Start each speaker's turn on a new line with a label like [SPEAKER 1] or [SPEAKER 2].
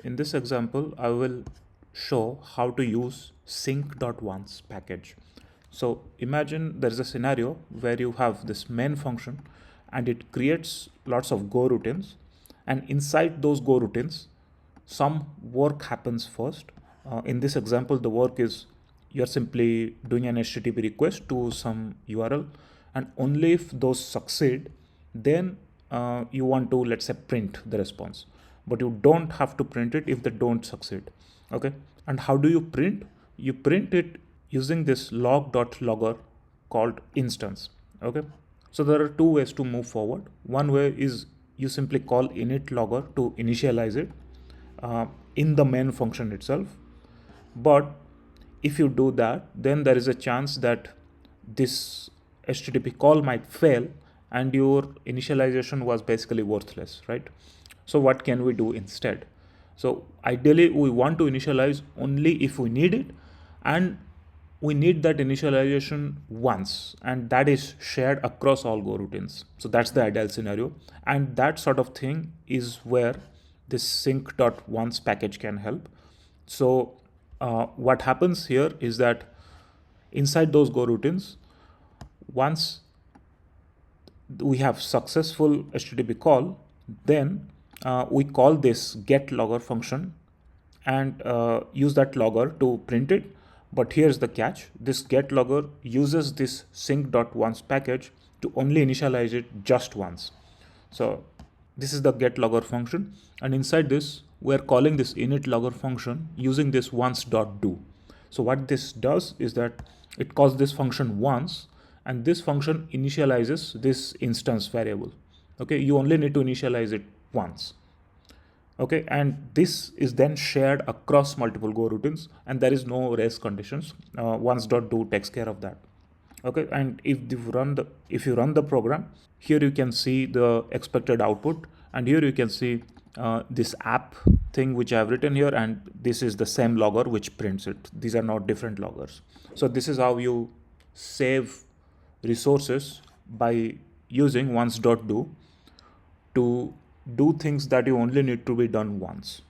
[SPEAKER 1] In this example, I will show how to use sync.Once package. So imagine there is a scenario where you have this main function and it creates lots of Go routines, and inside those Go routines, some work happens first. In this example, the work is you're simply doing an HTTP request to some URL, and only if those succeed, then you want to, let's say, print the response. But you don't have to print it if they don't succeed. Okay. And how do you print? You print it using this log.logger called instance. Okay. So there are two ways to move forward. One way is you simply call init logger to initialize it in the main function itself. But if you do that, then there is a chance that this HTTP call might fail and your initialization was basically worthless, right? So what can we do instead? So ideally we want to initialize only if we need it, and we need that initialization once, and that is shared across all Go routines. So that's the ideal scenario, and that sort of thing is where this sync.Once package can help. So what happens here is that inside those Go routines, once we have successful HTTP call, then we call this get logger function and use that logger to print it. But here's the catch: this get logger uses this sync.Once package to only initialize it just once. So this is the get logger function, and inside this we're calling this init logger function using this once.do. So what this does is that it calls this function once, and this function initializes this instance variable. Okay, you only need to initialize it once. Okay, and this is then shared across multiple Go routines, and there is no race conditions. Once.do takes care of that. Okay, and if you run the program, here you can see the expected output, and here you can see this app thing which I have written here, and this is the same logger which prints it. These are not different loggers. So this is how you save resources by using once.do to do things that you only need to be done once.